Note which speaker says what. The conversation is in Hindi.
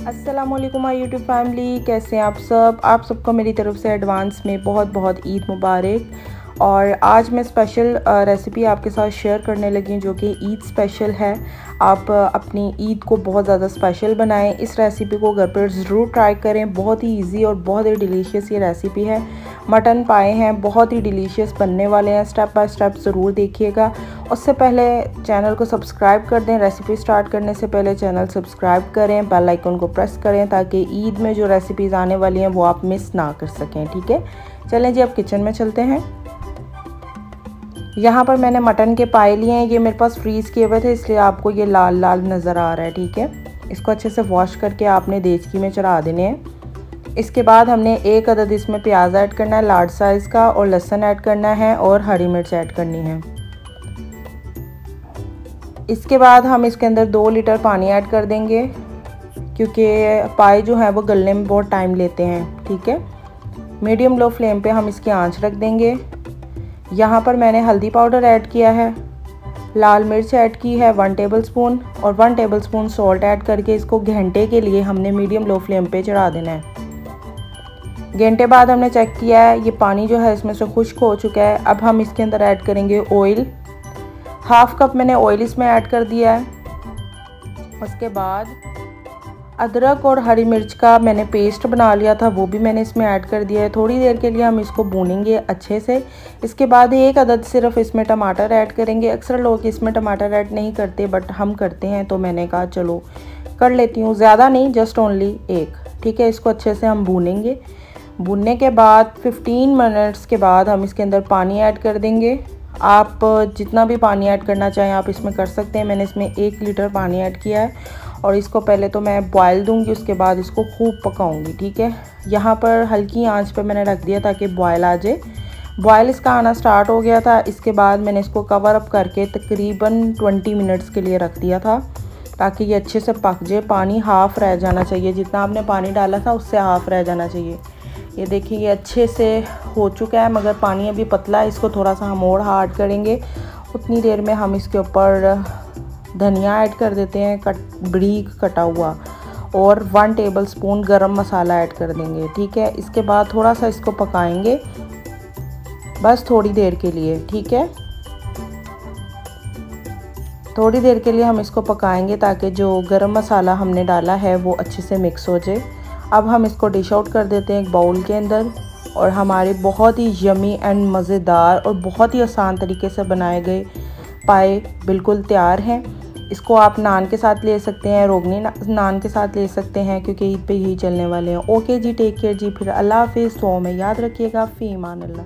Speaker 1: अस्सलामुअलैकुम माय यूट्यूब फैमिली, कैसे हैं आप सबको मेरी तरफ से एडवांस में बहुत बहुत ईद मुबारक। और आज मैं स्पेशल रेसिपी आपके साथ शेयर करने लगी हूँ जो कि ईद स्पेशल है। आप अपनी ईद को बहुत ज़्यादा स्पेशल बनाएं। इस रेसिपी को घर पर ज़रूर ट्राई करें। बहुत ही इजी और बहुत ही डिलीशियस ये रेसिपी है। मटन पाए हैं, बहुत ही डिलीशियस बनने वाले हैं। स्टेप बाय स्टेप ज़रूर देखिएगा। उससे पहले चैनल को सब्सक्राइब कर दें। रेसिपी स्टार्ट करने से पहले चैनल सब्सक्राइब करें, बेल आइकन को प्रेस करें ताकि ईद में जो रेसिपीज़ आने वाली हैं वो आप मिस ना कर सकें। ठीक है, चलें जी अब किचन में चलते हैं। यहाँ पर मैंने मटन के पाए लिए हैं। ये मेरे पास फ्रीज़ किए हुए थे इसलिए आपको ये लाल लाल नज़र आ रहा है। ठीक है, इसको अच्छे से वॉश करके आपने देचकी में चढ़ा देने हैं। इसके बाद हमने एक अदद इसमें प्याज ऐड करना है लार्ज साइज़ का, और लहसुन ऐड करना है और हरी मिर्च ऐड करनी है। इसके बाद हम इसके अंदर 2 लीटर पानी ऐड कर देंगे क्योंकि पाए जो हैं वो गलने में बहुत टाइम लेते हैं। ठीक है, मीडियम लो फ्लेम पे हम इसकी आंच रख देंगे। यहाँ पर मैंने हल्दी पाउडर ऐड किया है, लाल मिर्च ऐड की है 1 टेबलस्पून, और 1 टेबलस्पून सॉल्ट ऐड करके इसको घंटे के लिए हमने मीडियम लो फ्लेम पे चढ़ा देना है। घंटे बाद हमने चेक किया है, ये पानी जो है इसमें से खुश्क हो चुका है। अब हम इसके अंदर ऐड करेंगे ऑयल। 1/2 कप मैंने ऑयल इसमें ऐड कर दिया है। उसके बाद अदरक और हरी मिर्च का मैंने पेस्ट बना लिया था, वो भी मैंने इसमें ऐड कर दिया है। थोड़ी देर के लिए हम इसको भूनेंगे अच्छे से। इसके बाद एक अदद सिर्फ इसमें टमाटर ऐड करेंगे। अक्सर लोग इसमें टमाटर ऐड नहीं करते बट हम करते हैं, तो मैंने कहा चलो कर लेती हूँ। ज़्यादा नहीं, जस्ट ओनली 1। ठीक है, इसको अच्छे से हम भूनेंगे। भूनने के बाद 15 मिनट्स के बाद हम इसके अंदर पानी ऐड कर देंगे। आप जितना भी पानी ऐड करना चाहें आप इसमें कर सकते हैं। मैंने इसमें 1 लीटर पानी ऐड किया है और इसको पहले तो मैं बॉयल दूंगी, उसके बाद इसको खूब पकाऊंगी। ठीक है, यहाँ पर हल्की आंच पे मैंने रख दिया ताकि बॉयल आ जाए। बॉयल इसका आना स्टार्ट हो गया था। इसके बाद मैंने इसको कवर अप करके तकरीबन 20 मिनट्स के लिए रख दिया था ताकि ये अच्छे से पक जाए। पानी हाफ़ रह जाना चाहिए, जितना आपने पानी डाला था उससे हाफ़ रह जाना चाहिए। ये देखिए ये अच्छे से हो चुका है, मगर पानी अभी पतला है। इसको थोड़ा सा हम और हार्ड करेंगे। उतनी देर में हम इसके ऊपर धनिया ऐड कर देते हैं, बारीक कटा हुआ, और 1 टेबलस्पून गरम मसाला ऐड कर देंगे। ठीक है, इसके बाद थोड़ा सा इसको पकाएंगे बस थोड़ी देर के लिए। ठीक है, थोड़ी देर के लिए हम इसको पकाएंगे ताकि जो गरम मसाला हमने डाला है वो अच्छे से मिक्स हो जाए। अब हम इसको डिश आउट कर देते हैं एक बाउल के अंदर, और हमारे बहुत ही यमी एंड मज़ेदार और बहुत ही आसान तरीके से बनाए गए पाए बिल्कुल तैयार हैं। इसको आप नान के साथ ले सकते हैं, रोगनी नान के साथ ले सकते हैं क्योंकि ईद पे यही चलने वाले हैं। ओके जी, टेक केयर जी, फिर अल्लाह हाफिज़। तो में याद रखिएगा, फ़ी अमान अल्लाह।